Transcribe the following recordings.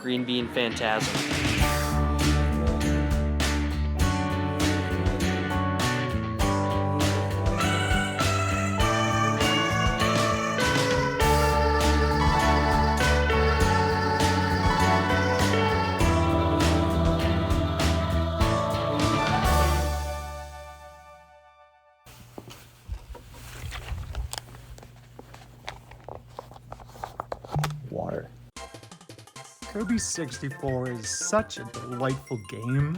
green bean phantasm. Water. Kirby 64 is such a delightful game.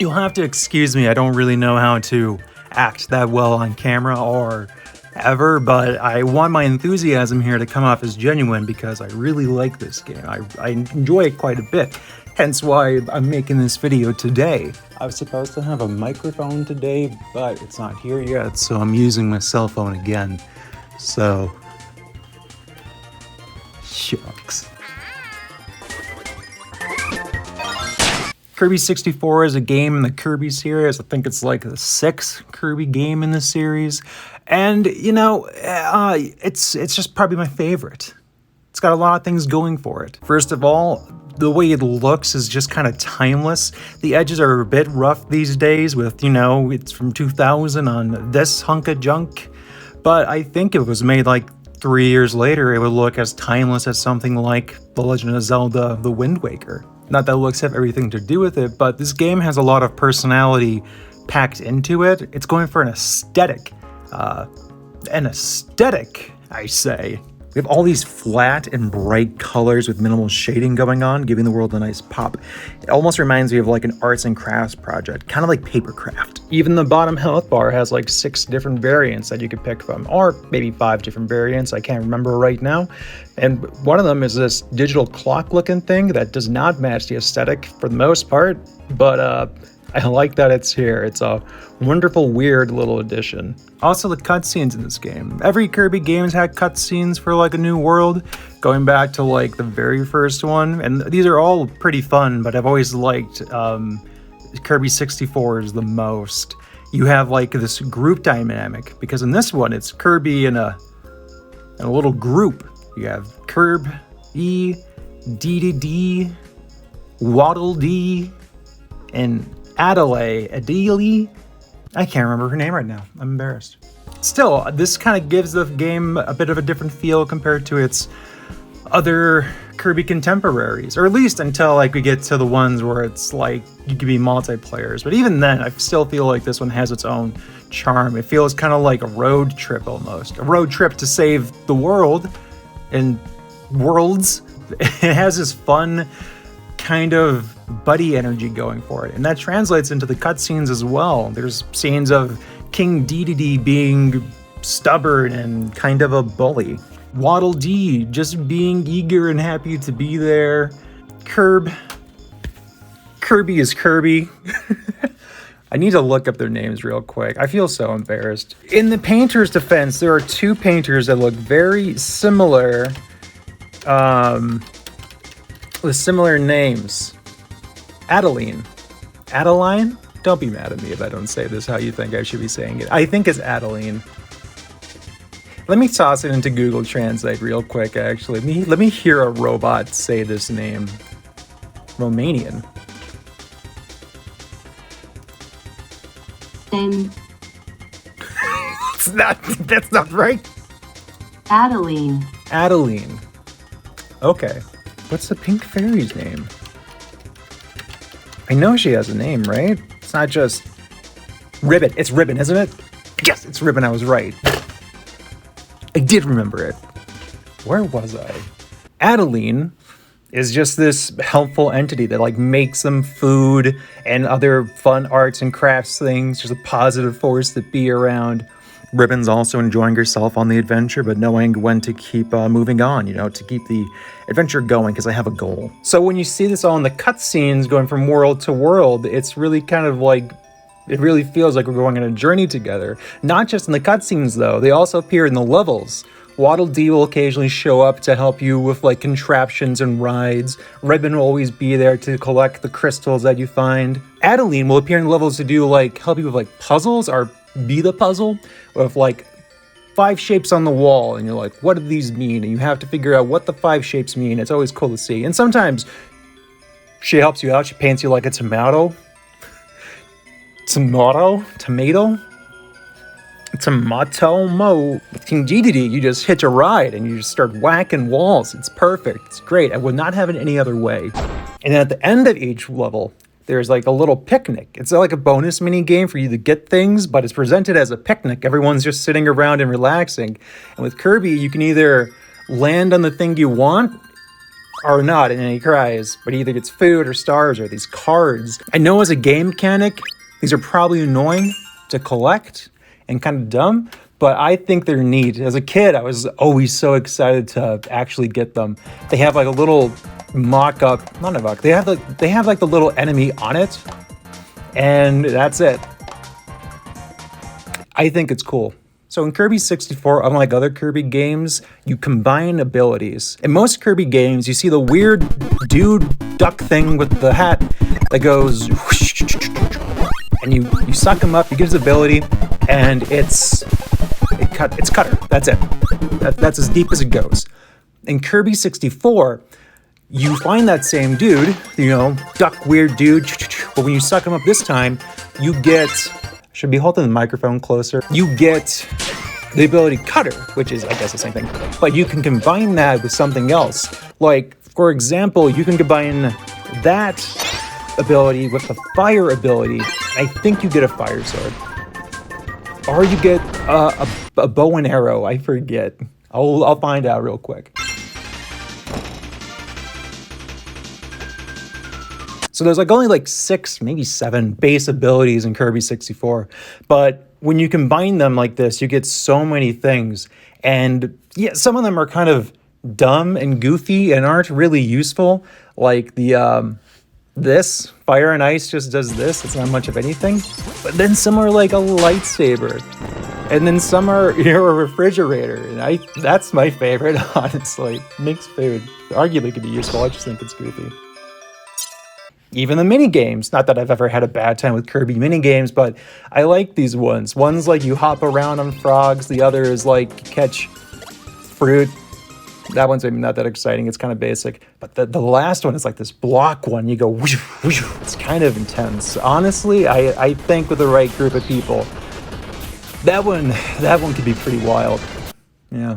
You'll have to excuse me, I don't really know how to act that well on camera or ever, but I want my enthusiasm here to come off as genuine because I really like this game. I enjoy it quite a bit, hence why I'm making this video today. I was supposed to have a microphone today, but it's not here yet, so I'm using my cell phone again. So, shucks. Kirby 64 is a game in the Kirby series. I think it's like the 6th Kirby game in the series. And, you know, it's just probably my favorite. It's got a lot of things going for it. First of all, the way it looks is just kind of timeless. The edges are a bit rough these days with, you know, it's from 2000 on this hunk of junk. But I think if it was made like 3 years later, it would look as timeless as something like The Legend of Zelda: The Wind Waker. Not that looks have everything to do with it, but this game has a lot of personality packed into it. It's going for an aesthetic. I say. We have all these flat and bright colors with minimal shading going on, giving the world a nice pop. It almost reminds me of like an arts and crafts project, kind of like papercraft. Even the bottom health bar has like 6 different variants that you could pick from, or maybe 5 different variants, I can't remember right now. And one of them is this digital clock looking thing that does not match the aesthetic for the most part, but I like that it's here. It's a wonderful, weird little addition. Also, the cutscenes in this game. Every Kirby game's had cutscenes for like a new world, going back to like the very first one. And these are all pretty fun, but I've always liked Kirby 64's the most. You have like this group dynamic, because in this one, it's Kirby in a little group. You have Kirby, D, Waddle Dee, and Adele. I can't remember her name right now. I'm embarrassed. Still, this kind of gives the game a bit of a different feel compared to its other Kirby contemporaries, or at least until like we get to the ones where it's like you could be multiplayers. But even then, I still feel like this one has its own charm. It feels kind of like a road trip almost. A road trip to save the world and worlds. It has this fun kind of buddy energy going for it, and that translates into the cutscenes as well. There's scenes of King Dedede being stubborn and kind of a bully. Waddle Dee just being eager and happy to be there. Kirby is Kirby. I need to look up their names real quick. I feel so embarrassed. In the painter's defense, there are 2 painters that look very similar, with similar names. Adeline? Don't be mad at me if I don't say this how you think I should be saying it. I think it's Adeline. Let me toss it into Google Translate real quick, actually. Let me hear a robot say this name. Romanian. That's not right. Adeline. Okay. What's the pink fairy's name? I know she has a name, right? It's not just Ribbon. It's Ribbon, isn't it? Yes, it's Ribbon. I was right. I did remember it. Where was I? Adeline is just this helpful entity that like makes them food and other fun arts and crafts things. Just a positive force to be around. Ribbon's also enjoying herself on the adventure, but knowing when to keep moving on, you know, to keep the adventure going, because I have a goal. So when you see this all in the cutscenes going from world to world, it's really kind of like, it really feels like we're going on a journey together. Not just in the cutscenes though, they also appear in the levels. Waddle Dee will occasionally show up to help you with like contraptions and rides. Ribbon will always be there to collect the crystals that you find. Adeline will appear in levels to do like, help you with like puzzles or be the puzzle with like 5 shapes on the wall, and you're like, what do these mean? And you have to figure out what the 5 shapes mean. It's always cool to see. And sometimes she helps you out. She paints you like a tomato. Tomato? With King Dedede, you just hitch a ride and you just start whacking walls. It's perfect. It's great. I would not have it any other way. And then at the end of each level, there's like a little picnic. It's like a bonus mini game for you to get things, but it's presented as a picnic. Everyone's just sitting around and relaxing. And with Kirby, you can either land on the thing you want or not, and then he cries. But he either gets food or stars or these cards. I know as a game mechanic, these are probably annoying to collect and kind of dumb, but I think they're neat. As a kid, I was always so excited to actually get them. They have like a little mock-up, not a mock, they have like the little enemy on it, and that's it. I think it's cool. So in Kirby 64, unlike other Kirby games, you combine abilities. In most Kirby games, you see the weird dude duck thing with the hat that goes whoosh, and you suck him up, you get his ability, and it's cutter. That's it. That's as deep as it goes. In Kirby 64, you find that same dude, duck weird dude, but when you suck him up this time, you get, should be holding the microphone closer, you get the ability cutter, which is, I guess, the same thing, but you can combine that with something else. Like, for example, you can combine that ability with the fire ability. I think you get a fire sword. Or you get a bow and arrow. I forget. I'll find out real quick. So there's like only like 6, maybe 7 base abilities in Kirby 64. But when you combine them like this, you get so many things. And yeah, some of them are kind of dumb and goofy and aren't really useful. Like this, fire and ice just does this. It's not much of anything. But then some are like a lightsaber. And then some are, a refrigerator. And that's my favorite, honestly. Makes food. Arguably could be useful. I just think it's goofy. Even the mini games. Not that I've ever had a bad time with Kirby mini games, but I like these ones. One's like you hop around on frogs. The other is like catch fruit. That one's maybe not that exciting. It's kind of basic. But the last one is like this block one. You go whoosh, whoosh. It's kind of intense. Honestly, I think with the right group of people, that one could be pretty wild. Yeah.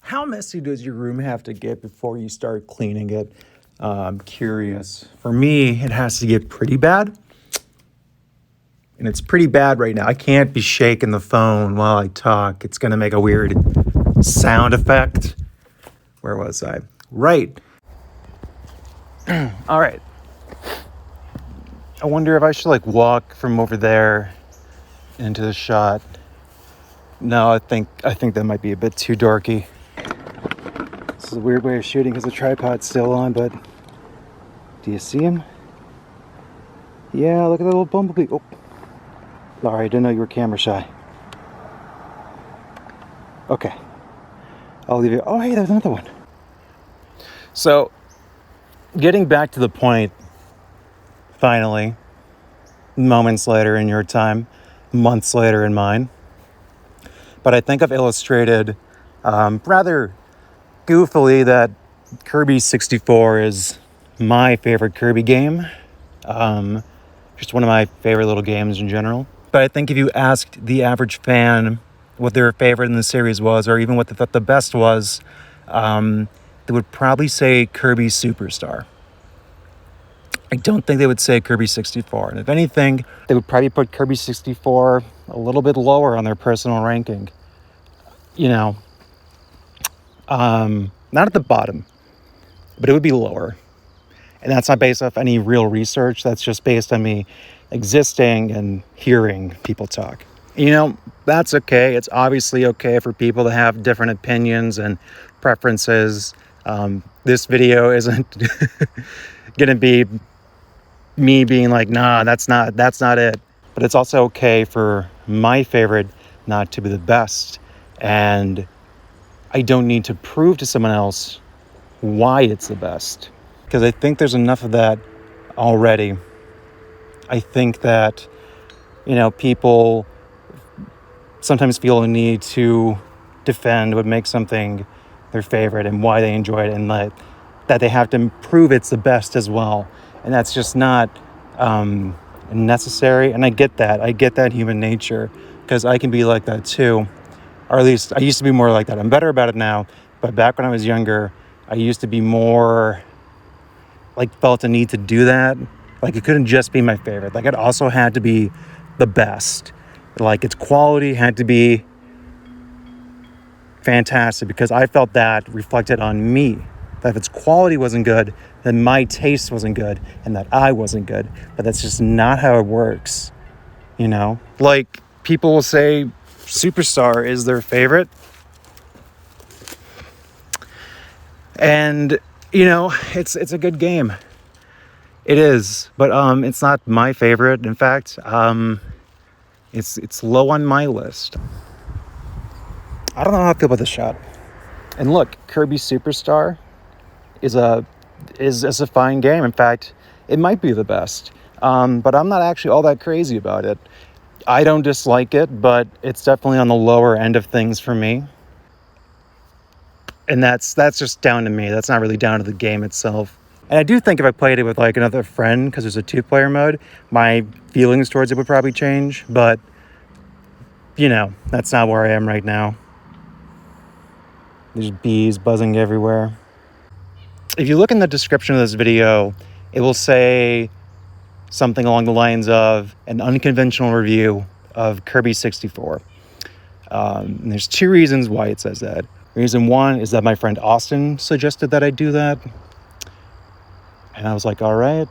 How messy does your room have to get before you start cleaning it? I'm curious. For me, it has to get pretty bad. And it's pretty bad right now. I can't be shaking the phone while I talk. It's going to make a weird sound effect. Where was I? Right. All right. I wonder if I should like walk from over there into the shot. No, I think that might be a bit too dorky. This is a weird way of shooting because the tripod's still on, but do you see him? Yeah, look at that little bumblebee. Oh, sorry, I didn't know you were camera shy. Okay, I'll leave you. Oh, hey, there's another one. So, getting back to the point, finally, moments later in your time, months later in mine, but I think I've illustrated rather goofily that Kirby 64 is my favorite Kirby game. Just one of my favorite little games in general. But I think if you asked the average fan what their favorite in the series was, or even what they thought the best was, they would probably say Kirby Superstar. I don't think they would say Kirby 64. And if anything, they would probably put Kirby 64 a little bit lower on their personal ranking. Not at the bottom, but it would be lower. And that's not based off any real research. That's just based on me existing and hearing people talk. That's okay. It's obviously okay for people to have different opinions and preferences. This video isn't going to be me being like, nah, that's not it. but it's also okay for my favorite not to be the best. And I don't need to prove to someone else why it's the best, because I think there's enough of that already. I think that, people sometimes feel a need to defend what makes something their favorite and why they enjoy it, and that they have to prove it's the best as well. And that's just not necessary. And I get that human nature, because I can be like that too. Or at least I used to be more like that. I'm better about it now. But back when I was younger, I used to be more felt a need to do that. It couldn't just be my favorite. It also had to be the best. Its quality had to be fantastic, because I felt that reflected on me. That if its quality wasn't good, then my taste wasn't good, and that I wasn't good. But that's just not how it works, People will say Superstar is their favorite. And, it's a good game. It is, but it's not my favorite. In fact, it's low on my list. I don't know how I feel about this shot. And look, Kirby Superstar is a fine game. In fact, it might be the best. But I'm not actually all that crazy about it. I don't dislike it, but it's definitely on the lower end of things for me. And that's just down to me. That's not really down to the game itself. And I do think if I played it with another friend, because there's a 2-player mode, my feelings towards it would probably change. But, that's not where I am right now. There's bees buzzing everywhere. If you look in the description of this video, it will say something along the lines of an unconventional review of Kirby 64. And there's 2 reasons why it says that. Reason 1 is that my friend Austin suggested that I do that. And I was like, all right,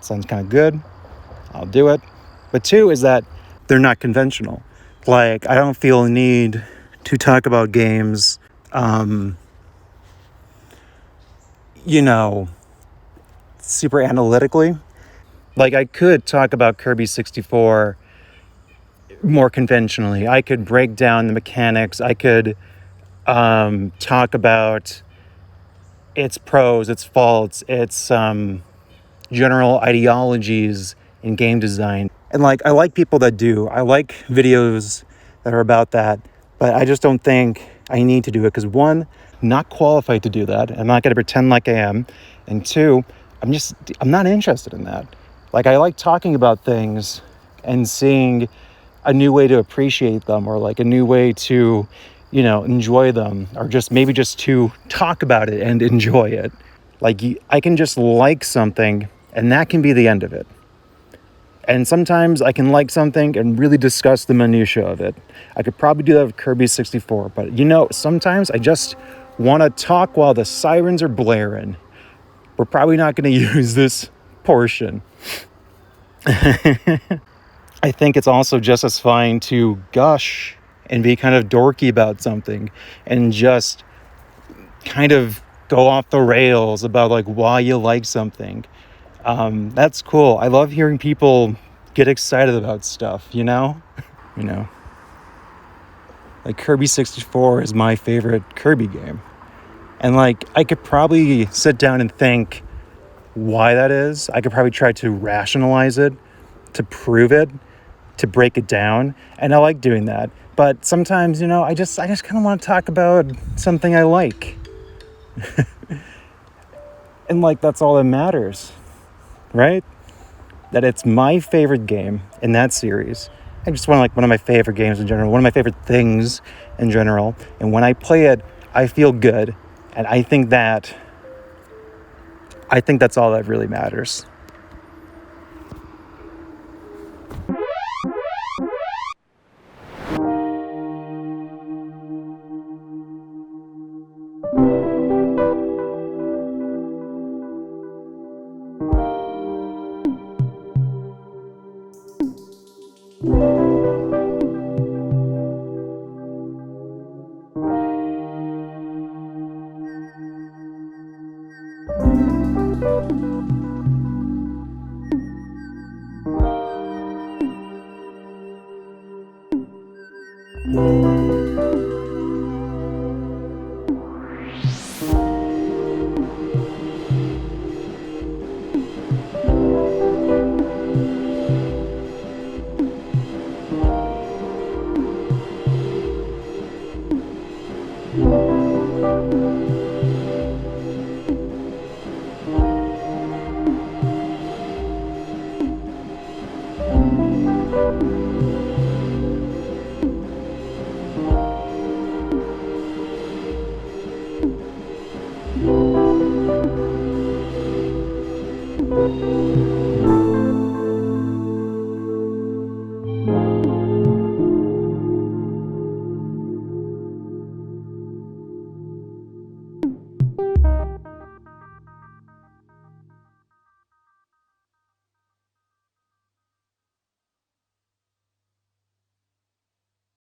sounds kind of good. I'll do it. But 2 is that they're not conventional. I don't feel a need to talk about games, super analytically. I could talk about Kirby 64 more conventionally. I could break down the mechanics. I could talk about its pros, its faults, its general ideologies in game design. And I like people that do. I like videos that are about that, but I just don't think I need to do it, because 1, not qualified to do that. I'm not going to pretend like I am. And 2, I'm not interested in that. I like talking about things and seeing a new way to appreciate them, or a new way to, enjoy them, or maybe just to talk about it and enjoy it. I can just like something, and that can be the end of it. And sometimes I can like something and really discuss the minutiae of it. I could probably do that with Kirby 64, but sometimes I just want to talk while the sirens are blaring. We're probably not going to use this portion. I think it's also just as fine to gush and be kind of dorky about something and just kind of go off the rails about why you like something. That's cool. I love hearing people get excited about stuff, Kirby 64 is my favorite Kirby game. And I could probably sit down and think why that is. I could probably try to rationalize it, to prove it, to break it down. And I like doing that. But sometimes, I just kind of want to talk about something I like. And that's all that matters, right? That it's my favorite game in that series. I just want one of my favorite games in general, one of my favorite things in general. And when I play it, I feel good. And I think that's all that really matters.